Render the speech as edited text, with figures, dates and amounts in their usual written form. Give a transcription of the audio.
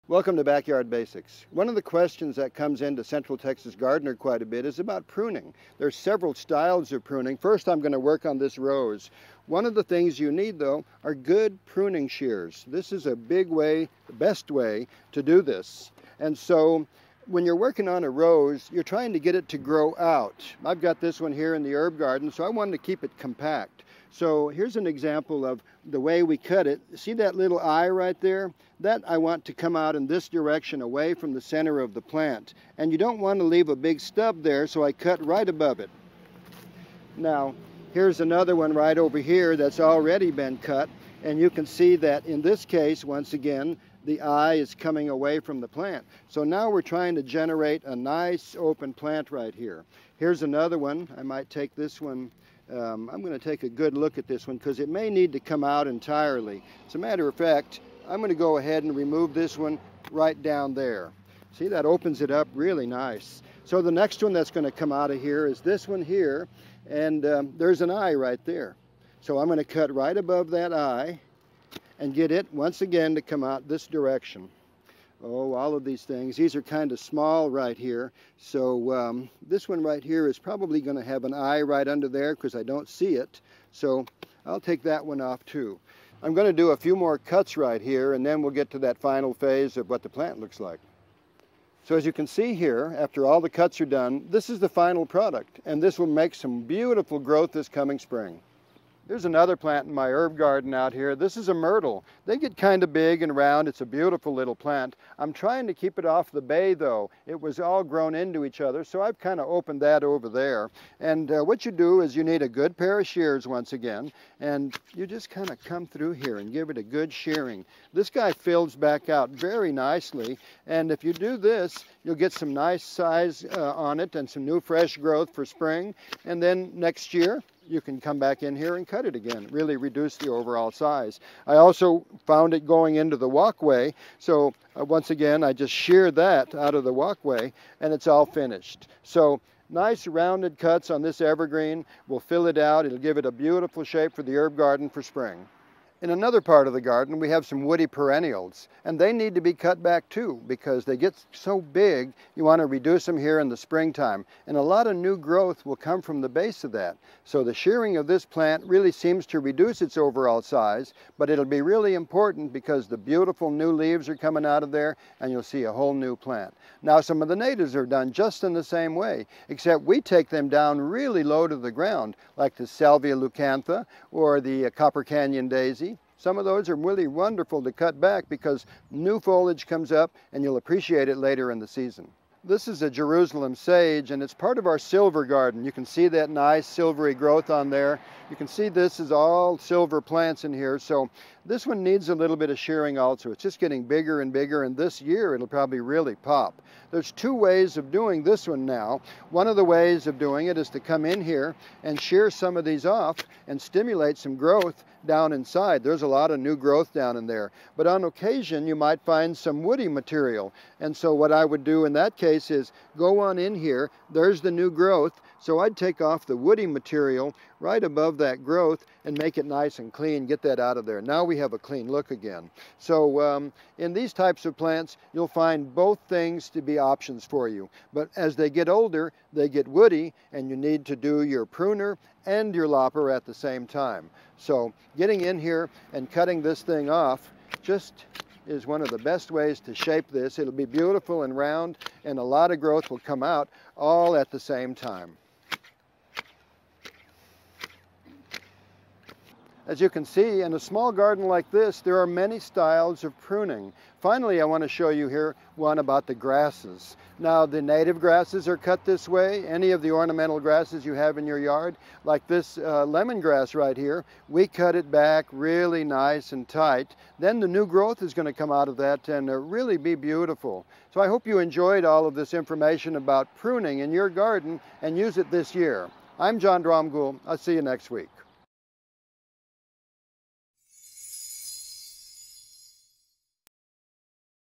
Welcome to Backyard Basics. One of the questions that comes into Central Texas Gardener quite a bit is about pruning. There's several styles of pruning. First, I'm going to work on this rose. One of the things you need, though, are good pruning shears. This is a big way, the best way to do this. And so when you're working on a rose, you're trying to get it to grow out. I've got this one here in the herb garden, so I wanted to keep it compact. So here's an example of the way we cut it. See that little eye right there? That I want to come out in this direction away from the center of the plant. And you don't want to leave a big stub there, so I cut right above it. Now, here's another one right over here that's already been cut. And you can see that in this case, once again, the eye is coming away from the plant. So now we're trying to generate a nice open plant right here. Here's another one. I might take this one. I'm going to take a good look at this one because it may need to come out entirely. As a matter of fact, I'm going to go ahead and remove this one right down there. See, that opens it up really nice. So the next one that's going to come out of here is this one here, and there's an eye right there. So I'm going to cut right above that eye and get it once again to come out this direction. Oh, all of these things. These are kind of small right here. So this one right here is probably going to have an eye right under there because I don't see it. So I'll take that one off too. I'm going to do a few more cuts right here, and then we'll get to that final phase of what the plant looks like. So as you can see here, after all the cuts are done, this is the final product, and this will make some beautiful growth this coming spring. There's another plant in my herb garden out here. This is a myrtle. They get kind of big and round. It's a beautiful little plant. I'm trying to keep it off the bay though. It was all grown into each other, so I've kind of opened that over there. And what you do is you need a good pair of shears once again, and you just kind of come through here and give it a good shearing. This guy fills back out very nicely, and if you do this, you'll get some nice size on it and some new fresh growth for spring. And then next year, you can come back in here and cut it again, really reduce the overall size. I also found it going into the walkway, so once again I just sheared that out of the walkway and it's all finished. So nice rounded cuts on this evergreen will fill it out. It'll give it a beautiful shape for the herb garden for spring. In another part of the garden, we have some woody perennials, and they need to be cut back too because they get so big, you want to reduce them here in the springtime. And a lot of new growth will come from the base of that. So the shearing of this plant really seems to reduce its overall size, but it'll be really important because the beautiful new leaves are coming out of there, and you'll see a whole new plant. Now, some of the natives are done just in the same way, except we take them down really low to the ground, like the Salvia leucantha or the Copper Canyon daisy. Some of those are really wonderful to cut back because new foliage comes up and you'll appreciate it later in the season. This is a Jerusalem sage, and it's part of our silver garden. You can see that nice silvery growth on there. You can see this is all silver plants in here, so this one needs a little bit of shearing also. It's just getting bigger and bigger, and this year it'll probably really pop. There's two ways of doing this one now. One of the ways of doing it is to come in here and shear some of these off and stimulate some growth down inside. There's a lot of new growth down in there. But on occasion, you might find some woody material. And so what I would do in that case is go on in here. There's the new growth. So I'd take off the woody material right above that growth and make it nice and clean, get that out of there. Now we have a clean look again. So in these types of plants, you'll find both things to be options for you. But as they get older, they get woody, and you need to do your pruner and your lopper at the same time. So getting in here and cutting this thing off just is one of the best ways to shape this. It'll be beautiful and round, and a lot of growth will come out all at the same time. As you can see, in a small garden like this, there are many styles of pruning. Finally, I want to show you here one about the grasses. Now, the native grasses are cut this way. Any of the ornamental grasses you have in your yard, like this lemongrass right here, we cut it back really nice and tight. Then the new growth is going to come out of that and really be beautiful. So I hope you enjoyed all of this information about pruning in your garden and use it this year. I'm John Dromgoole. I'll see you next week.